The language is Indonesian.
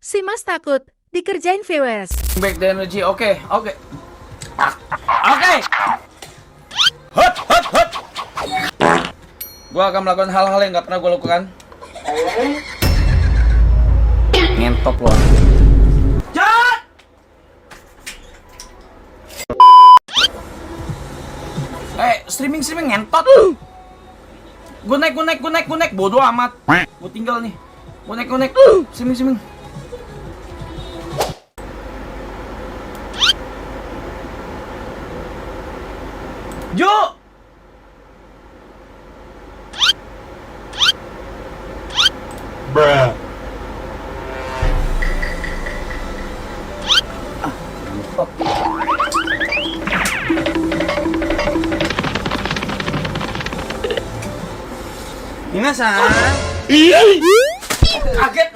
Si Mas takut dikerjain viewers. Back the energy. Oke. Oke. Hot, hot, hot. Gua akan melakukan hal-hal yang nggak pernah gua lakukan. Ngentot lo. Jat! Streaming ngentot. Gue naik. Bodoh amat. Gue tinggal nih. Gue naik. Streaming. Jo! Bruh. Minasan. Kaget.